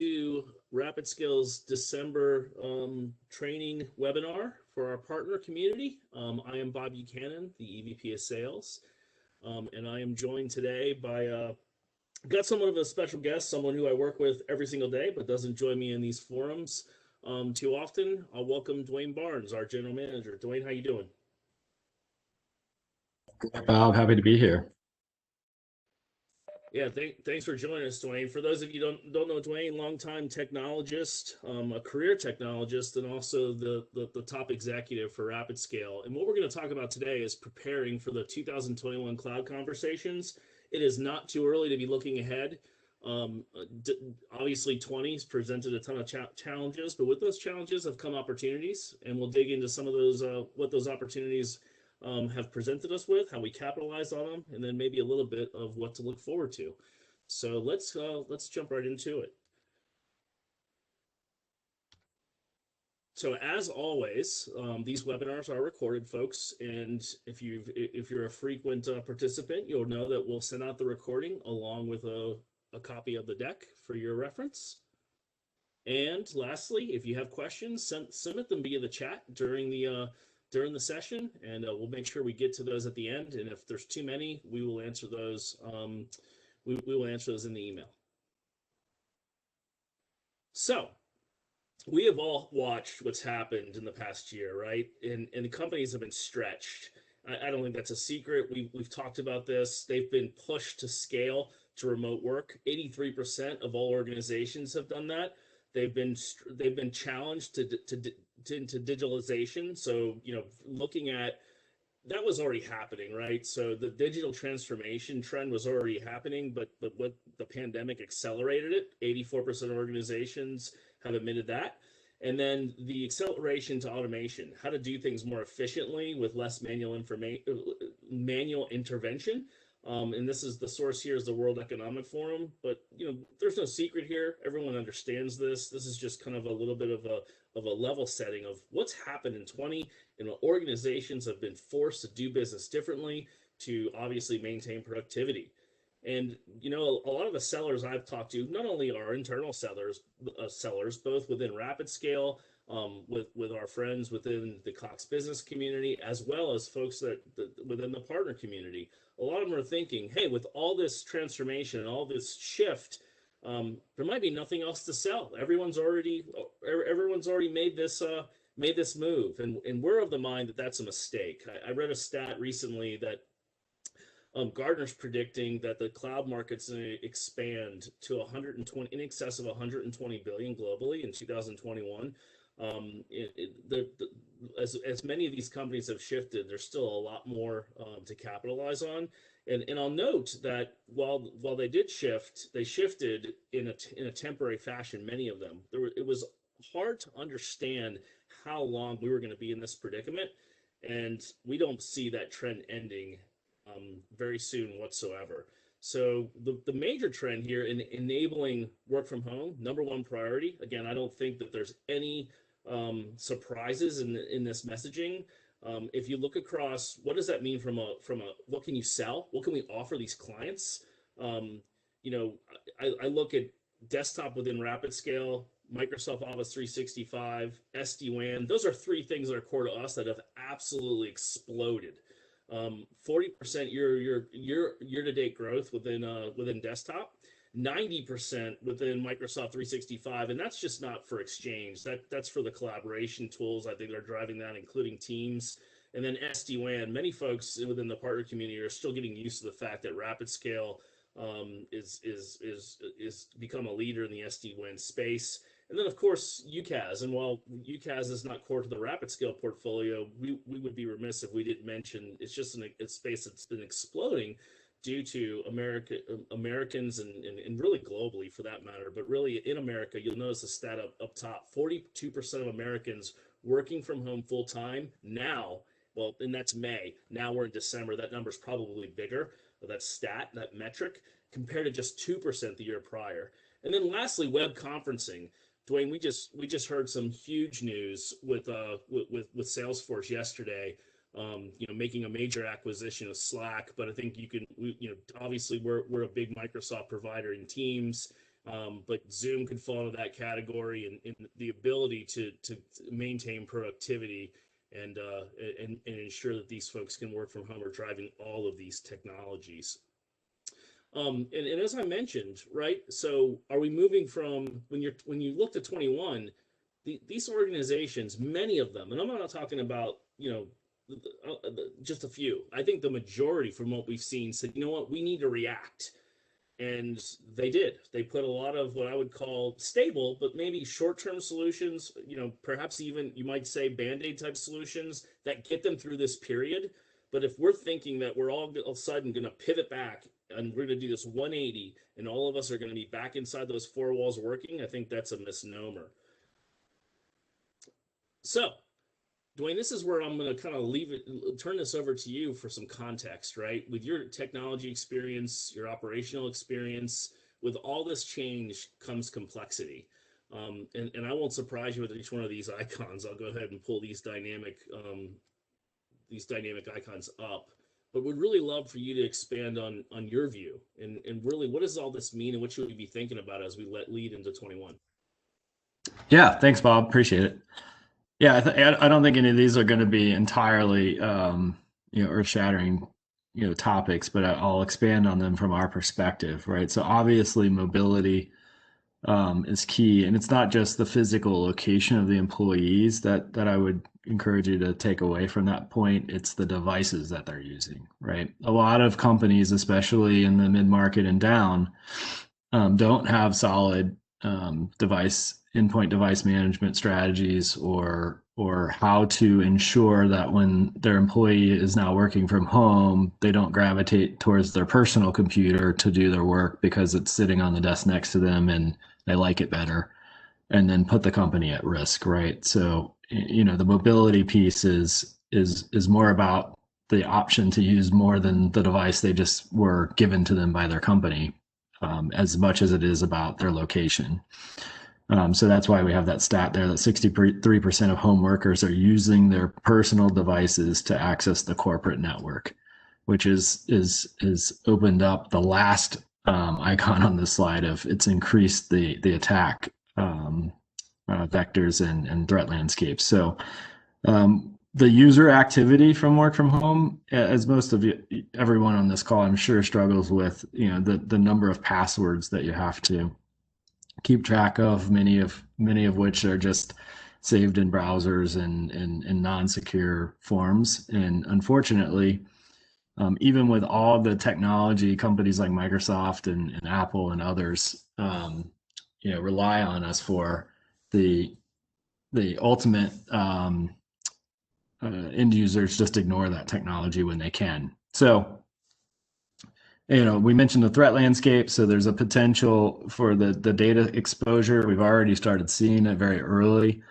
to RapidScale's December training webinar for our partner community. I am Bob Buchanan, the EVP of Sales, and I am joined today by got somewhat of a special guest, someone who I work with every single day, but doesn't join me in these forums too often. I'll welcome Duane Barnes, our general manager. Duane, how you doing? Great, Bob. Happy to be here. Yeah, thanks for joining us, Duane. For those of you who don't know Duane, longtime technologist, a career technologist, and also the top executive for RapidScale. And what we're going to talk about today is preparing for the 2021 cloud conversations. It is not too early to be looking ahead. Obviously, 20's presented a ton of challenges, but with those challenges have come opportunities, and we'll dig into some of those, what those opportunities have presented us with, how we capitalize on them, and then maybe a little bit of what to look forward to. So let's jump right into it. So as always, these webinars are recorded, folks, and if you're a frequent participant, you'll know that we'll send out the recording along with a copy of the deck for your reference. And lastly, if you have questions, submit them via the chat during the session, and we'll make sure we get to those at the end. And if there's too many, we will answer those. We will answer those in the email. So we have all watched what's happened in the past year, right? And the companies have been stretched. I don't think that's a secret. We've talked about this. They've been pushed to scale to remote work. 83% of all organizations have done that. They've been challenged into digitalization. So, looking at that was already happening, right? So the digital transformation trend was already happening, but what the pandemic accelerated it. 84% of organizations have admitted that. And then the acceleration to automation, how to do things more efficiently with less manual intervention. And this is the source here is the World Economic Forum, but there's no secret here. Everyone understands this. This is just kind of a little bit of a level setting of what's happened in 20 and what organizations have been forced to do business differently to obviously maintain productivity. And a lot of the sellers I've talked to, not only our internal sellers, both within RapidScale, with our friends within the Cox business community, as well as folks within the partner community. A lot of them are thinking, hey, with all this transformation and all this shift, there might be nothing else to sell. Everyone's already made this move, and we're of the mind that that's a mistake. I read a stat recently that Gartner's predicting that the cloud market's going to expand to 120, in excess of 120 billion globally in 2021. As many of these companies have shifted, there's still a lot more to capitalize on. And I'll note that while they did shift, they shifted in a temporary fashion. Many of them, it was hard to understand how long we were going to be in this predicament, and we don't see that trend ending very soon whatsoever. So the major trend here in enabling work from home, number one priority. Again, I don't think that there's any surprises in this messaging. If you look across, what does that mean from a what can you sell? What can we offer these clients? I look at desktop within RapidScale, Microsoft Office 365, SD-WAN. Those are three things that are core to us that have absolutely exploded. 40% year-to-date growth within desktop, 90% within Microsoft 365, and that's just not for Exchange. That's for the collaboration tools. I think they're driving that, including Teams. And then SD-WAN. Many folks within the partner community are still getting used to the fact that RapidScale is become a leader in the SD-WAN space. And then, of course, UCaaS. And while UCaaS is not core to the RapidScale portfolio, we would be remiss if we didn't mention it's just a space that's been exploding due to Americans and really globally for that matter. But really in America, you'll notice the stat up top, 42% of Americans working from home full time now. Well, and that's May. Now we're in December. That number's probably bigger, that stat, that metric, compared to just 2% the year prior. And then lastly, web conferencing. Duane, we just heard some huge news with Salesforce yesterday, making a major acquisition of Slack. But I think obviously we're a big Microsoft provider in Teams. But Zoom could fall into that category, and the ability to maintain productivity and ensure that these folks can work from home are driving all of these technologies. And as I mentioned, right? So are we moving from when you looked at 21, these organizations, many of them, and I'm not talking about just a few. I think the majority, from what we've seen, said, you know what, we need to react, and they did. They put a lot of what I would call stable, but maybe short-term solutions. Perhaps even you might say band-aid type solutions that get them through this period. But if we're thinking that we're all of a sudden going to pivot back and we're going to do this 180 and all of us are going to be back inside those four walls working, I think that's a misnomer. So, Duane, this is where I'm going to kind of turn this over to you for some context, right? With your technology experience, your operational experience, with all this change comes complexity. And I won't surprise you with each one of these icons. I'll go ahead and pull these dynamic icons up. But would really love for you to expand on your view and really what does all this mean and what should we be thinking about as we lead into 21? Yeah, thanks, Bob. Appreciate it. Yeah, I don't think any of these are going to be entirely, earth-shattering, topics, but I'll expand on them from our perspective, right? So obviously, mobility is key, and it's not just the physical location of the employees that I would encourage you to take away from that point. It's the devices that they're using, right? A lot of companies, especially in the mid-market and down, don't have solid endpoint device management strategies or how to ensure that when their employee is now working from home, they don't gravitate towards their personal computer to do their work because it's sitting on the desk next to them and they like it better, and then put the company at risk, right? So, the mobility piece is more about the option to use more than the device they just were given to them by their company, as much as it is about their location. So that's why we have that stat there that 63% of home workers are using their personal devices to access the corporate network, which is opened up the last icon on this slide of it's increased the attack vectors and threat landscapes. So the user activity from work from home, as most of everyone on this call, I'm sure, struggles with, the number of passwords that you have to keep track of, many of which are just saved in browsers and non-secure forms. And unfortunately, even with all the technology, companies like Microsoft and Apple and others, rely on us for the ultimate, end users just ignore that technology when they can. So, we mentioned the threat landscape, so there's a potential for the data exposure. We've already started seeing it very early.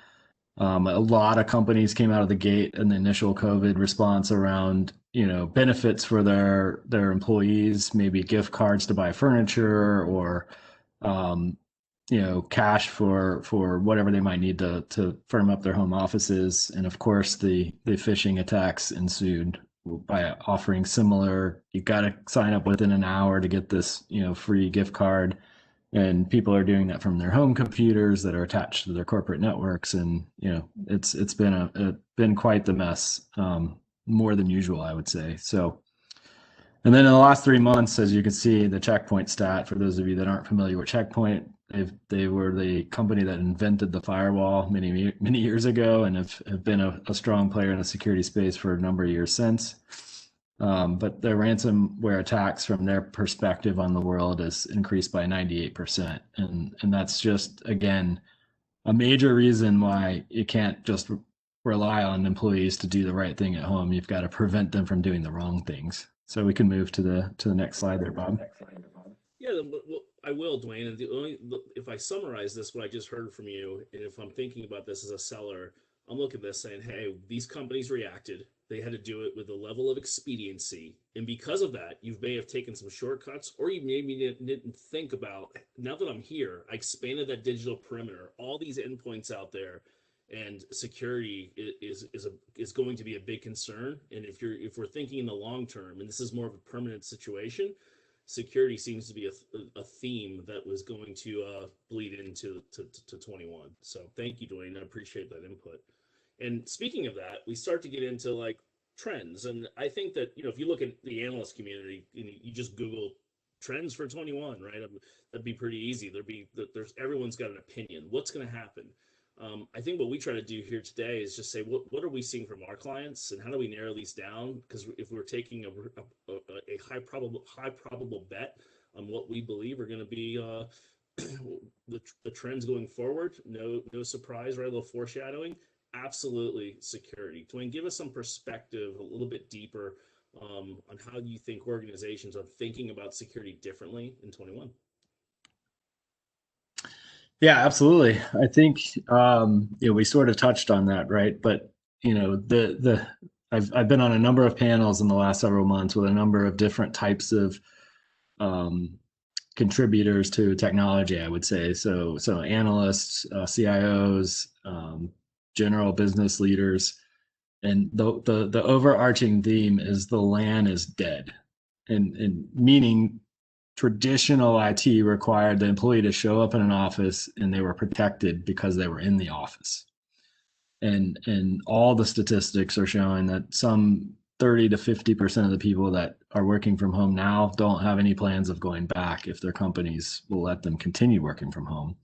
A lot of companies came out of the gate in the initial COVID response around, benefits for their employees, maybe gift cards to buy furniture or, cash for whatever they might need to firm up their home offices. And of course, the phishing attacks ensued by offering similar, you got to sign up within an hour to get this, free gift card. And people are doing that from their home computers that are attached to their corporate networks. And, it's been quite the mess, more than usual, I would say. So, and then in the last 3 months, as you can see, the Checkpoint stat, for those of you that aren't familiar with Checkpoint, they were the company that invented the firewall many years ago and have been a strong player in the security space for a number of years since. But the ransomware attacks from their perspective on the world has increased by 98%. And that's just, again, a major reason why you can't just rely on employees to do the right thing at home. You've got to prevent them from doing the wrong things. So we can move to the next slide there, Bob. Yeah, well, I will, Duane. And if I summarize this, what I just heard from you, and if I'm thinking about this as a seller, I'm looking at this saying, hey, these companies reacted. They had to do it with a level of expediency. And because of that, you may have taken some shortcuts, or you maybe didn't think about, now that I'm here, I expanded that digital perimeter, all these endpoints out there, and security is going to be a big concern. And if we're thinking in the long term, and this is more of a permanent situation, security seems to be a theme that was going to bleed into to 21. So thank you, Duane. I appreciate that input. And speaking of that, we start to get into like trends. And I think that, if you look at the analyst community, you just Google trends for 21, right? That'd be pretty easy. Everyone's got an opinion. What's going to happen? I think what we try to do here today is just say, what are we seeing from our clients, and how do we narrow these down? Because if we're taking a high probable bet on what we believe are going to be the trends going forward, no surprise, right? A little foreshadowing. Absolutely, security. Duane, give us some perspective, a little bit deeper on how you think organizations are thinking about security differently in 21. Yeah, absolutely. I think we sort of touched on that, right? But I've been on a number of panels in the last several months with a number of different types of contributors to technology, I would say. So analysts, CIOs, general business leaders, and the overarching theme is the LAN is dead, and meaning traditional IT required the employee to show up in an office and they were protected because they were in the office. And all the statistics are showing that some 30 to 50% of the people that are working from home now don't have any plans of going back if their companies will let them continue working from home.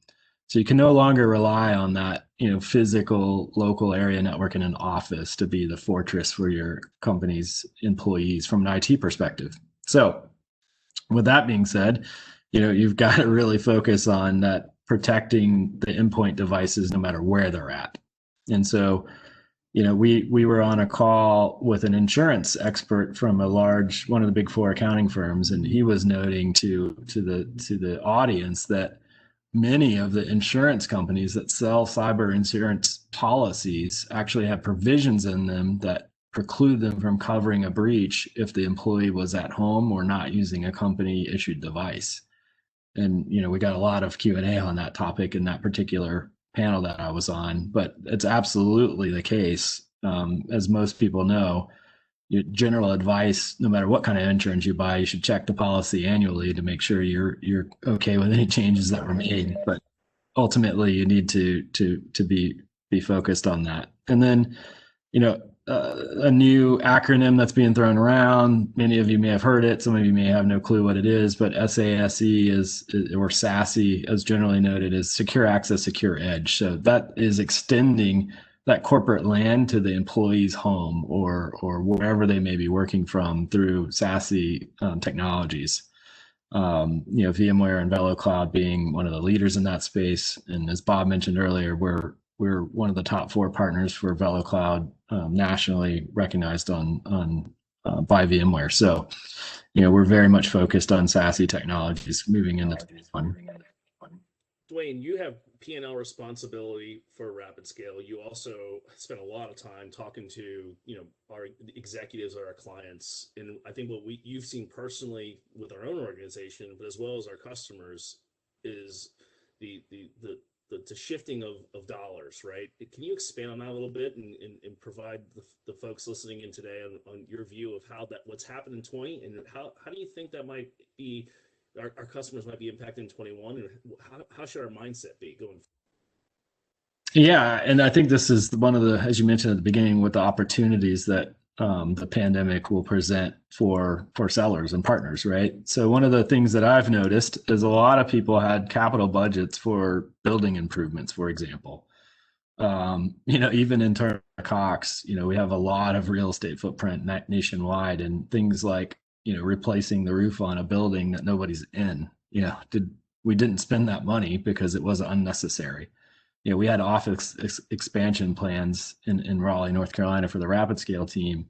So you can no longer rely on that, physical local area network in an office to be the fortress for your company's employees from an IT perspective. So with that being said, you've got to really focus on that protecting the endpoint devices no matter where they're at. And so, we were on a call with an insurance expert from one of the big four accounting firms, and he was noting to the audience that many of the insurance companies that sell cyber insurance policies actually have provisions in them that preclude them from covering a breach if the employee was at home or not using a company issued device. And we got a lot of Q&A on that topic in that particular panel that I was on, but it's absolutely the case. As most people know, your general advice, no matter what kind of insurance you buy, you should check the policy annually to make sure you're okay with any changes that were made. But ultimately, you need to be focused on that. And then, a new acronym that's being thrown around. Many of you may have heard it. Some of you may have no clue what it is, but SASE or SASE, as generally noted, is Secure Access, Secure Edge. So that is extending that corporate LAN to the employee's home or wherever they may be working from through SASE technologies. VMware and VeloCloud being one of the leaders in that space. And as Bob mentioned earlier, we're one of the top 4 partners for VeloCloud, nationally recognized by VMware. So, we're very much focused on SASE technologies moving into 21. Duane, you have P&L responsibility for RapidScale. You also spend a lot of time talking to our executives or our clients, and I think what you've seen personally with our own organization, but as well as our customers, is the shifting of dollars, right? Can you expand on that a little bit and provide the folks listening in today on your view of what's happened in 20, and how do you think that might be our customers might be impacted in 21, and how should our mindset be going forward? Yeah, and I think this is one of the, as you mentioned at the beginning, with the opportunities that the pandemic will present for sellers and partners, right? So one of the things that I've noticed is a lot of people had capital budgets for building improvements, for example. Even in terms of Cox, we have a lot of real estate footprint nationwide, and things like replacing the roof on a building that nobody's in. We didn't spend that money because it was unnecessary. We had office expansion plans in Raleigh, North Carolina for the RapidScale team,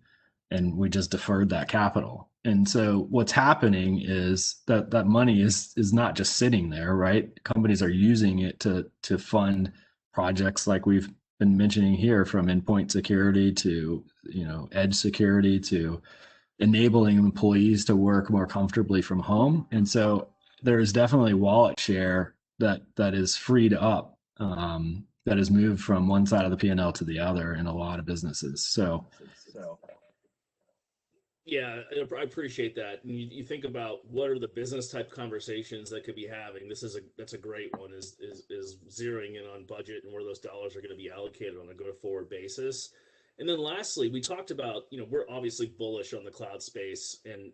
and we just deferred that capital. And so what's happening is that money is not just sitting there, right? Companies are using it to fund projects like we've been mentioning here, from endpoint security to edge security to enabling employees to work more comfortably from home. And so there is definitely wallet share that is freed up, that has moved from one side of the P&L to the other in a lot of businesses. So Yeah, I appreciate that. And you think about what are the business type conversations that could be having. That's a great one. Is zeroing in on budget and where those dollars are going to be allocated on a go forward basis. And then lastly, we talked about, we're obviously bullish on the cloud space, and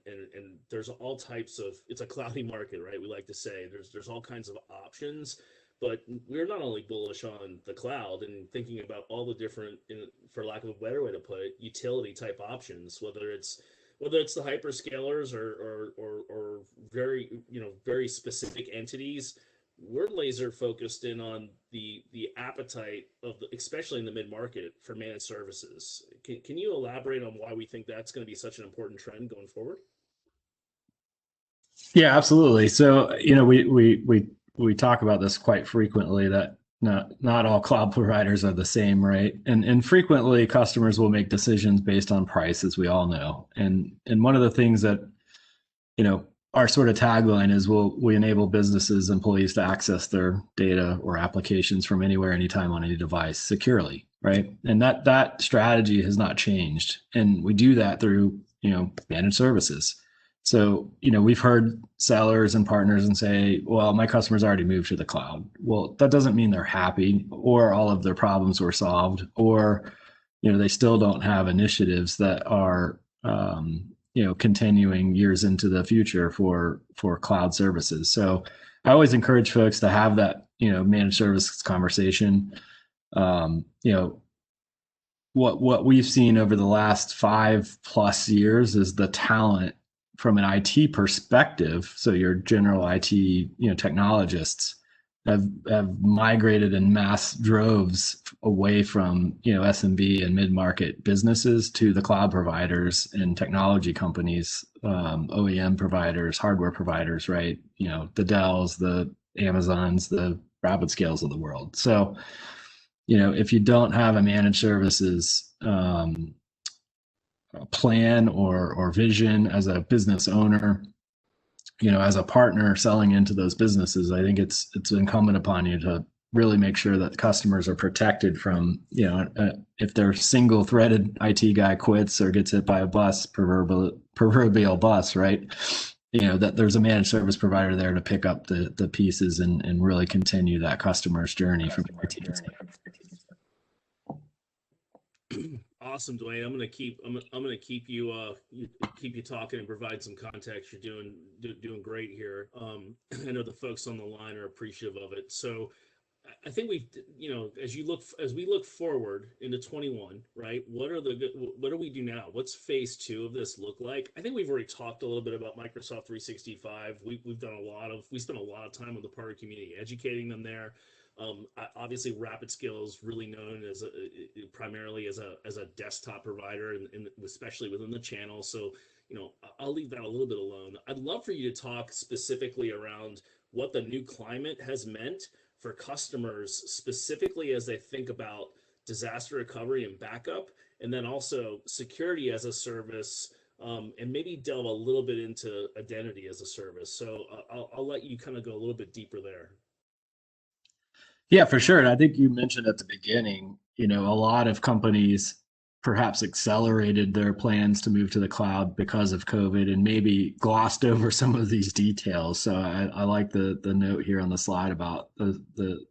there's all types of, it's a cloudy market, right? We like to say there's all kinds of options, but we're not only bullish on the cloud and thinking about all the different, for lack of a better way to put it, utility type options, whether it's the hyperscalers or very very specific entities. We're laser focused in on the appetite of especially in the mid market for managed services. Can you elaborate on why we think that's going to be such an important trend going forward? Yeah, absolutely. So, we talk about this quite frequently that not all cloud providers are the same, right? And frequently customers will make decisions based on price, as we all know. And one of the things that, our sort of tagline is we enable businesses, employees to access their data or applications from anywhere, anytime on any device securely, right? And that strategy has not changed. And we do that through, managed services. So, we've heard sellers and partners and say, well, my customers already moved to the cloud. Well, that doesn't mean they're happy or all of their problems were solved, or, they still don't have initiatives that are, continuing years into the future for cloud services. So I always encourage folks to have that, managed services conversation. You know, what we've seen over the last 5+ years is the talent from an IT perspective. So your general IT, technologists have migrated in mass droves away from, SMB and mid-market businesses to the cloud providers and technology companies, OEM providers, hardware providers, right? The Dells, the Amazons, the RapidScales of the world. So, if you don't have a managed services plan or vision as a business owner, as a partner selling into those businesses, I think it's incumbent upon you to really make sure that customers are protected from, if their single threaded IT guy quits or gets hit by a bus, proverbial bus, right? That there's a managed service provider there to pick up the pieces and really continue that customer's journey from IT. Awesome, Duane. I'm gonna keep you talking and provide some context. You're doing great here. I know the folks on the line are appreciative of it. So I think as we look forward into 21, right? What do we do now? What's phase two of this look like? I think we've already talked a little bit about Microsoft 365. We spent a lot of time with the partner community educating them there. Obviously, RapidScale is really known as primarily as a desktop provider, and especially within the channel. So, I'll leave that a little bit alone. I'd love for you to talk specifically around what the new climate has meant for customers, specifically as they think about disaster recovery and backup, and then also security as a service, and maybe delve a little bit into identity as a service. So I'll let you kind of go a little bit deeper there. Yeah, for sure. And I think you mentioned at the beginning, a lot of companies perhaps accelerated their plans to move to the cloud because of COVID and maybe glossed over some of these details. So I like the note here on the slide about the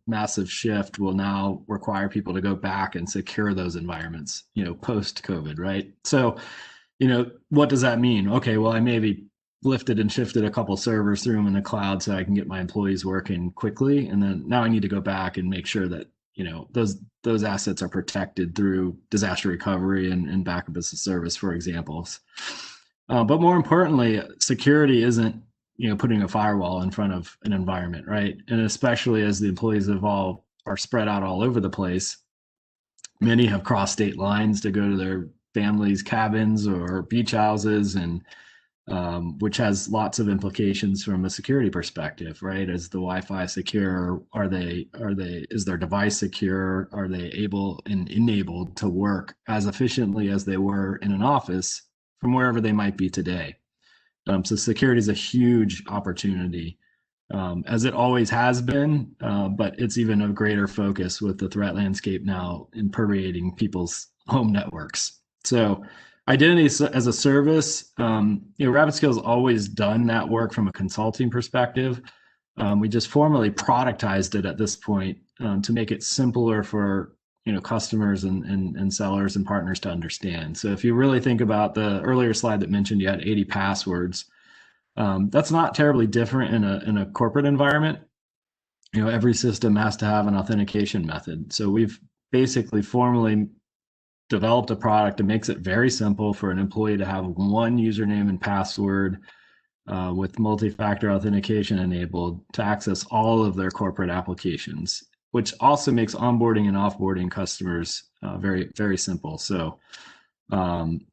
massive shift will now require people to go back and secure those environments, post COVID, right? So, what does that mean? Okay, well, I maybe lifted and shifted a couple servers through them in the cloud so I can get my employees working quickly. And then now I need to go back and make sure that, those assets are protected through disaster recovery and backup as a service, for examples. But more importantly, security isn't, putting a firewall in front of an environment, right? And especially as the employees are spread out all over the place. Many have crossed state lines to go to their families' cabins or beach houses, and which has lots of implications from a security perspective, right? Is the Wi-Fi secure? Is their device secure? Are they able and enabled to work as efficiently as they were in an office from wherever they might be today? So security is a huge opportunity, as it always has been, but it's even a greater focus with the threat landscape now in permeating people's home networks. So identity as a service, RapidScale has always done that work from a consulting perspective. We just formally productized it at this point to make it simpler for customers and sellers and partners to understand. So if you really think about the earlier slide that mentioned you had 80 passwords, that's not terribly different in a corporate environment. Every system has to have an authentication method. So we've basically formally developed a product that makes it very simple for an employee to have one username and password with multi-factor authentication enabled to access all of their corporate applications, which also makes onboarding and offboarding customers very, very simple. So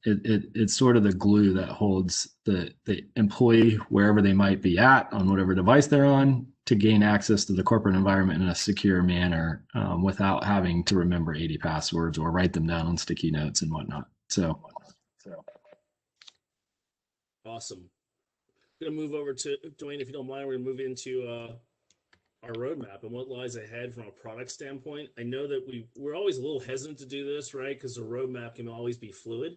it's sort of the glue that holds the employee wherever they might be at on whatever device they're on to gain access to the corporate environment in a secure manner without having to remember 80 passwords or write them down on sticky notes and whatnot. So. Awesome. I'm going to move over to Duane, if you don't mind. We're going to move into our roadmap and what lies ahead from a product standpoint. I know that we're always a little hesitant to do this, right? Because the roadmap can always be fluid.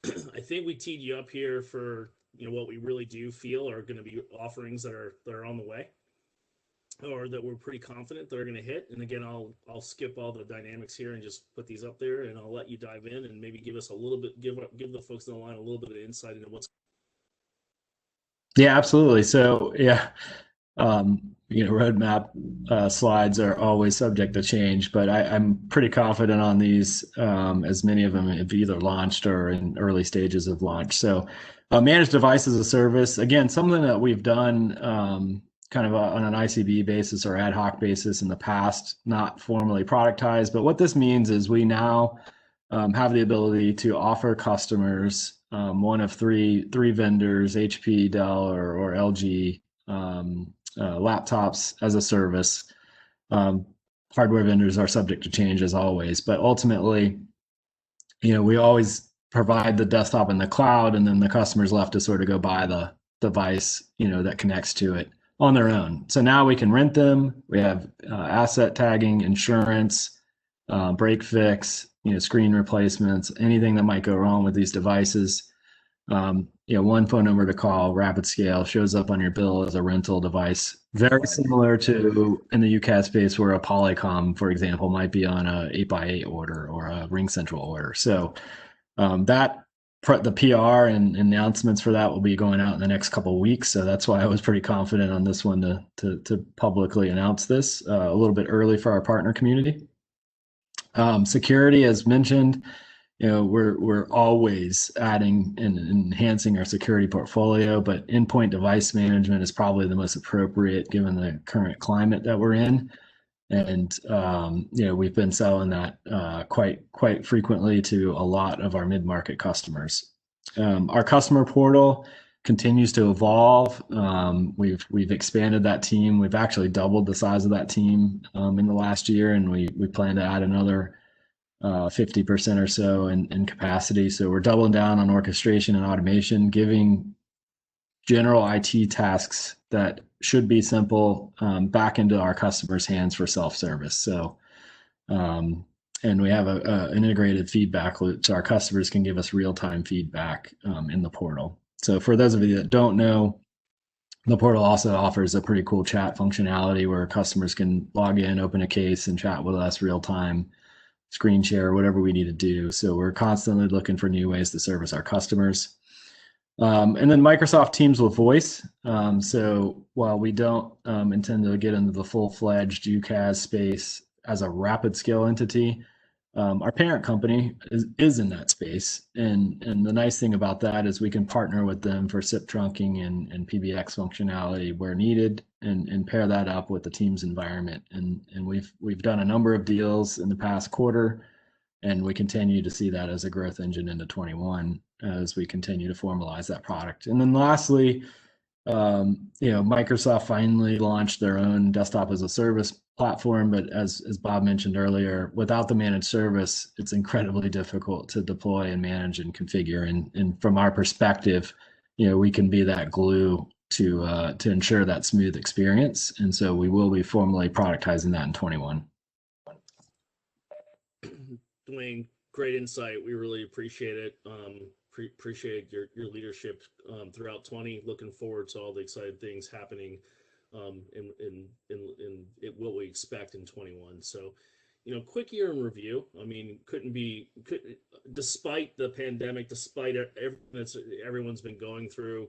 I think we teed you up here for what we really do feel are going to be offerings that are on the way, or that we're pretty confident they're going to hit. And again, I'll skip all the dynamics here and just put these up there, and I'll let you dive in and maybe give us a little bit, give the folks on the line a little bit of insight into what's. Yeah, absolutely. So yeah, roadmap slides are always subject to change, but I'm pretty confident on these, as many of them have either launched or in early stages of launch. So managed device as a service, again, something that we've done kind of on an ICB basis or ad hoc basis in the past, not formally productized. But what this means is we now have the ability to offer customers one of three vendors, HP, Dell, or LG, laptops as a service. Hardware vendors are subject to change as always, but ultimately, we always provide the desktop in the cloud, and then the customer's left to sort of go buy the device, that connects to it on their own. So now we can rent them. We have asset tagging, insurance, break fix, screen replacements, anything that might go wrong with these devices. One phone number to call, RapidScale, shows up on your bill as a rental device. Very similar to in the UCaaS space where a Polycom, for example, might be on a 8x8 order or a RingCentral order. So the PR and announcements for that will be going out in the next couple of weeks. So that's why I was pretty confident on this one to publicly announce this a little bit early for our partner community. Security, as mentioned, we're always adding and enhancing our security portfolio, but endpoint device management is probably the most appropriate given the current climate that we're in. And we've been selling that quite frequently to a lot of our mid-market customers. Our customer portal continues to evolve. We've expanded that team. We've actually doubled the size of that team in the last year, and we plan to add another 50% or so in capacity. So we're doubling down on orchestration and automation, giving general IT tasks that should be simple back into our customers' hands for self-service. So, and we have an integrated feedback loop so our customers can give us real-time feedback in the portal. So for those of you that don't know, the portal also offers a pretty cool chat functionality where customers can log in, open a case, and chat with us real-time, screen share, whatever we need to do. So we're constantly looking for new ways to service our customers. And then Microsoft Teams with voice. So while we don't intend to get into the full-fledged UCaaS space as a RapidScale entity, our parent company is in that space. And the nice thing about that is we can partner with them for SIP trunking and PBX functionality where needed and pair that up with the Teams environment. And we've done a number of deals in the past quarter, and we continue to see that as a growth engine into 21 as we continue to formalize that product. And then lastly, Microsoft finally launched their own desktop as a service platform, but as Bob mentioned earlier, without the managed service, it's incredibly difficult to deploy and manage and configure. And from our perspective, we can be that glue to ensure that smooth experience. And so we will be formally productizing that in 21. Duane, great insight. We really appreciate it. Appreciate your leadership throughout 20. Looking forward to all the exciting things happening in what we expect in 21. So, quick year in review. I mean, despite the pandemic, despite everything that everyone's been going through,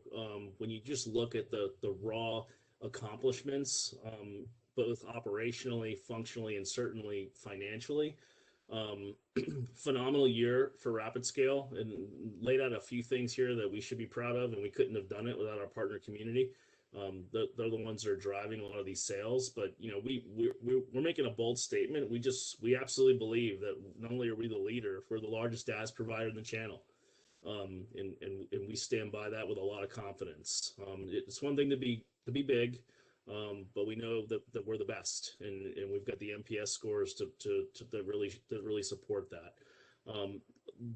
when you just look at the raw accomplishments, both operationally, functionally, and certainly financially, um, phenomenal year for RapidScale, and laid out a few things here that we should be proud of, and we couldn't have done it without our partner community. They're the ones that are driving a lot of these sales, but we're making a bold statement. We absolutely believe that not only are we the leader, we're the largest DaaS provider in the channel, and we stand by that with a lot of confidence. It's one thing to be big, but we know that we're the best, and we've got the NPS scores that really support that.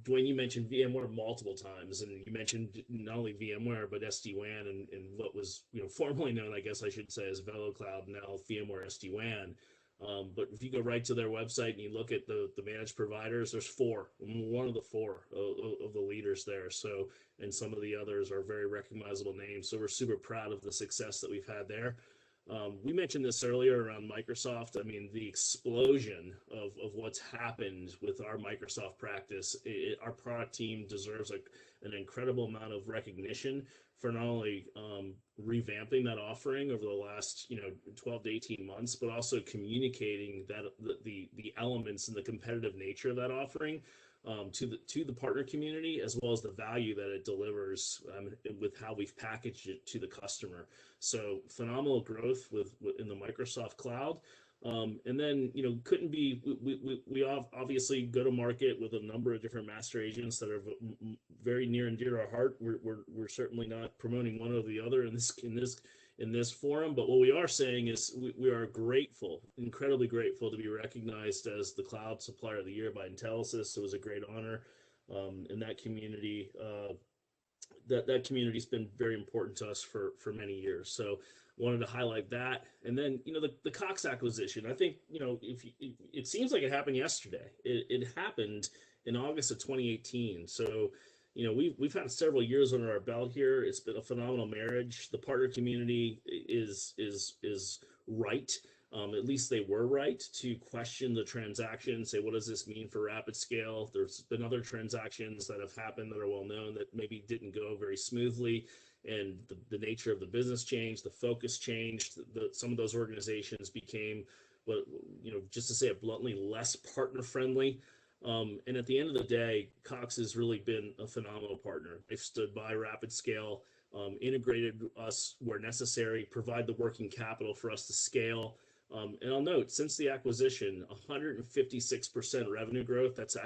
Duane, you mentioned VMware multiple times, and you mentioned not only VMware but SD-WAN and what was formerly known, I guess I should say, as VeloCloud, now VMware SD-WAN. But if you go right to their website and you look at the managed providers, there's four. I'm one of the four of the leaders there. So, and some of the others are very recognizable names. So we're super proud of the success that we've had there. We mentioned this earlier around Microsoft. I mean, the explosion of what's happened with our Microsoft practice. Our product team deserves an incredible amount of recognition for not only revamping that offering over the last 12 to 18 months, but also communicating that the elements and the competitive nature of that offering to the partner community, as well as the value that it delivers with how we've packaged it to the customer. So phenomenal growth in the Microsoft cloud. And then, couldn't be, we obviously go to market with a number of different master agents that are very near and dear to our heart. We're certainly not promoting one or the other in this forum, but what we are saying is we are grateful, incredibly grateful, to be recognized as the Cloud Supplier of the Year by Intelisys. It was a great honor, in that community. That community's been very important to us for many years. So wanted to highlight that. And then, the Cox acquisition, I think, it seems like it happened yesterday. It happened in August of 2018. So, we've had several years under our belt here. It's been a phenomenal marriage. The partner community is right. At least they were right to question the transaction, say, what does this mean for RapidScale? There's been other transactions that have happened that are well known that maybe didn't go very smoothly, and the nature of the business changed, the focus changed. Some of those organizations became, just to say it bluntly, less partner friendly. And at the end of the day, Cox has really been a phenomenal partner. They've stood by RapidScale, integrated us where necessary, provide the working capital for us to scale. And I'll note, since the acquisition, 156% revenue growth. That's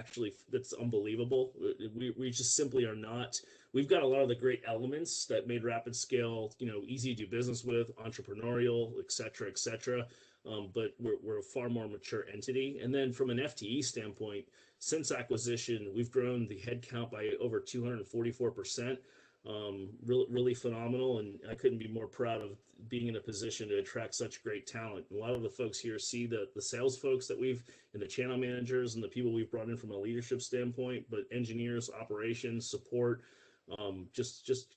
unbelievable. We just simply are not. We've got a lot of the great elements that made RapidScale, easy to do business with, entrepreneurial, et cetera, et cetera. But we're a far more mature entity. And then from an FTE standpoint, since acquisition, we've grown the headcount by over 244%. Really phenomenal, and I couldn't be more proud of being in a position to attract such great talent. A lot of the folks here see the sales folks that and the channel managers and the people we've brought in from a leadership standpoint, but engineers, operations, support, just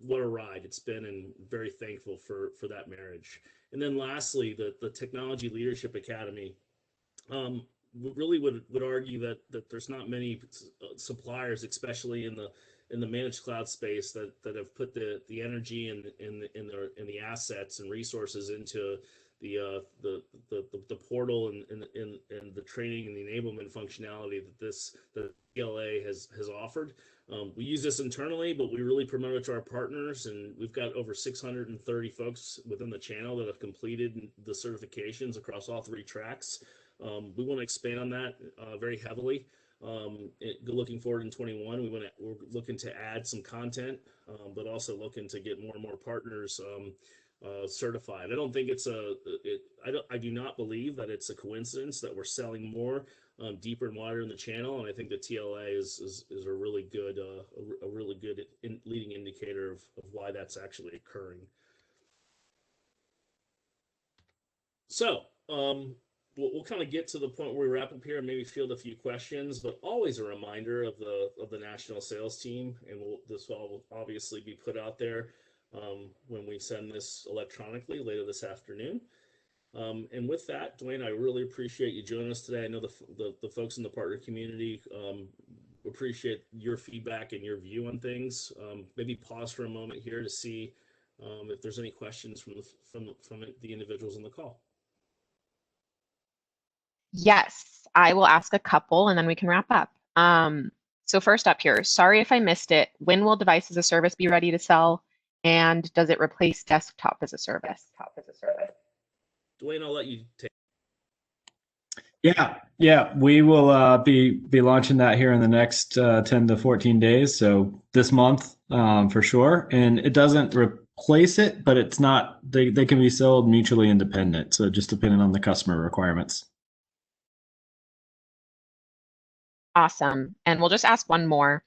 what a ride it's been, and very thankful for that marriage. And then lastly, the Technology Leadership Academy. Really would argue that there's not many suppliers, especially in the managed cloud space, that have put the energy and the assets and resources into the portal and the training and the enablement functionality that PLA has offered. We use this internally, but we really promote it to our partners, and we've got over 630 folks within the channel that have completed the certifications across all three tracks. We want to expand on that very heavily. Looking forward in 21, we're looking to add some content, but also looking to get more and more partners certified. I don't think I do not believe that it's a coincidence that we're selling more, deeper and wider in the channel, and I think the TLA is a really good leading indicator of why that's actually occurring. So, we'll kind of get to the point where we wrap up here and maybe field a few questions, but always a reminder of the national sales team, and this will obviously be put out there when we send this electronically later this afternoon. And with that, Duane, I really appreciate you joining us today. I know the folks in the partner community appreciate your feedback and your view on things. Maybe pause for a moment here to see if there's any questions from the individuals on the call. Yes, I will ask a couple and then we can wrap up. So first up here, sorry if I missed it. When will device as a service be ready to sell? And does it replace desktop as a service? Duane, I'll let you take. Yeah, we will be launching that here in the next 10 to 14 days. So this month for sure. And it doesn't replace it, but it's not, they can be sold mutually independent. So just depending on the customer requirements. Awesome. And we'll just ask one more.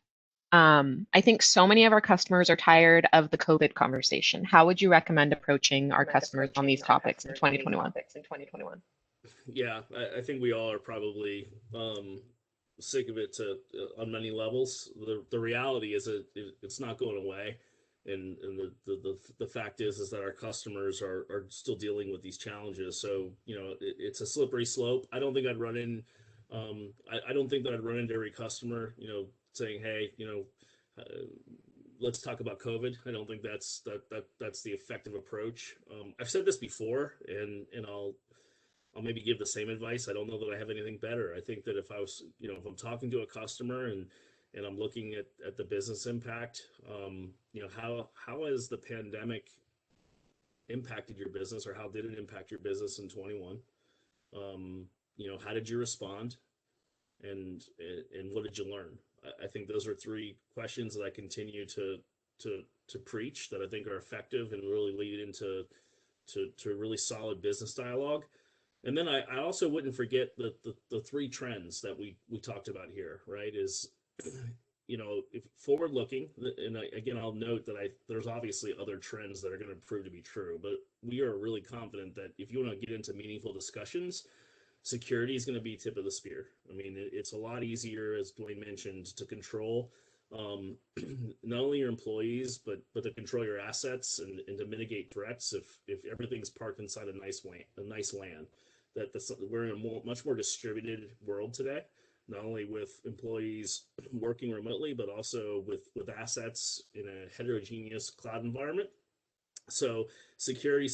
I think so many of our customers are tired of the COVID conversation. How would you recommend approaching our customers on these topics in 2021? Yeah, I think we all are probably sick of it on many levels. The reality is it's not going away, and the fact is that our customers are still dealing with these challenges. So it's a slippery slope. I don't think I'd run in. I don't think that I'd run into every customer, saying, hey, let's talk about COVID. I don't think that's the effective approach. I've said this before, and I'll maybe give the same advice. I don't know that I have anything better. I think that if I was, if I'm talking to a customer and I'm looking at the business impact, how has the pandemic impacted your business, or how did it impact your business in 21? How did you respond, and what did you learn? I think those are three questions that I continue to preach, that I think are effective and really lead into really solid business dialogue. And then I also wouldn't forget the three trends that we talked about here, right? Is if forward looking, and again, I'll note that there's obviously other trends that are going to prove to be true, but we are really confident that if you want to get into meaningful discussions, security is going to be tip of the spear. I mean, it's a lot easier, as Duane mentioned, to control not only your employees, but to control your assets and to mitigate threats if everything's parked inside a nice LAN. We're in a much more distributed world today, not only with employees working remotely, but also with assets in a heterogeneous cloud environment. So security.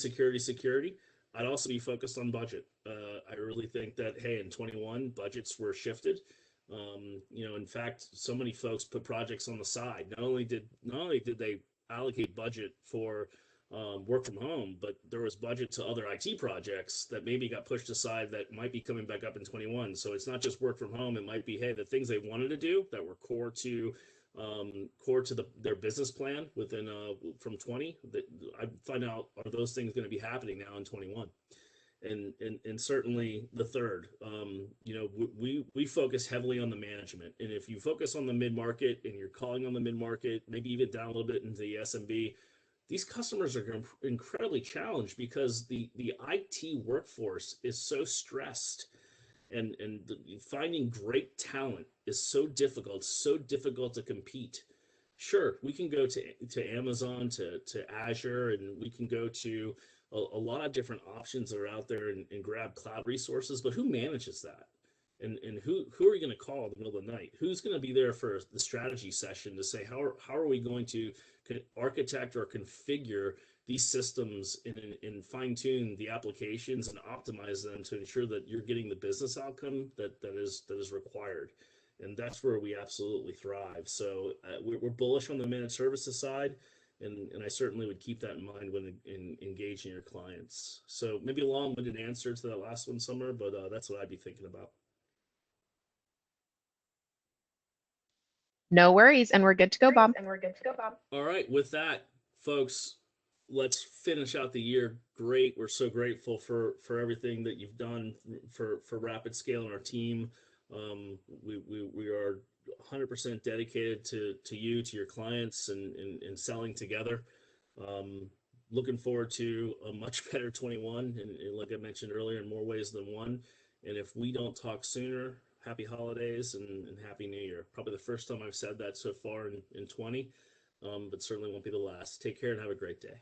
I'd also be focused on budget. I really think that, hey, in 21, budgets were shifted. In fact, so many folks put projects on the side. Not only did they allocate budget for work from home, but there was budget to other IT projects that maybe got pushed aside that might be coming back up in 21. So it's not just work from home. It might be, hey, the things they wanted to do that were core to their business plan within from 20, that I find out, are those things going to be happening now in 21? And certainly the third, we focus heavily on the management. And if you focus on the mid-market and you're calling on the mid-market, maybe even down a little bit into the SMB, these customers are incredibly challenged because the IT workforce is so stressed, and finding great talent is so difficult to compete. Sure, we can go to Amazon, to Azure, and we can go to a lot of different options that are out there and grab cloud resources, but who manages that? And who are you going to call in the middle of the night? Who's going to be there for the strategy session to say, how are we going to architect or configure these systems and fine tune the applications and optimize them to ensure that you're getting the business outcome that is required? And that's where we absolutely thrive. So we're bullish on the managed services side, and I certainly would keep that in mind when engaging your clients. So maybe a long-winded answer to that last one, Summer, but that's what I'd be thinking about. No worries, and we're good to go, Bob. All right, with that, folks, let's finish out the year great. We're so grateful for everything that you've done for RapidScale and our team. We are 100% dedicated to you, to your clients, and selling together. Looking forward to a much better 21, and like I mentioned earlier, in more ways than one. And if we don't talk sooner, happy holidays and happy new year. Probably the first time I've said that so far in 20, but certainly won't be the last. Take care and have a great day.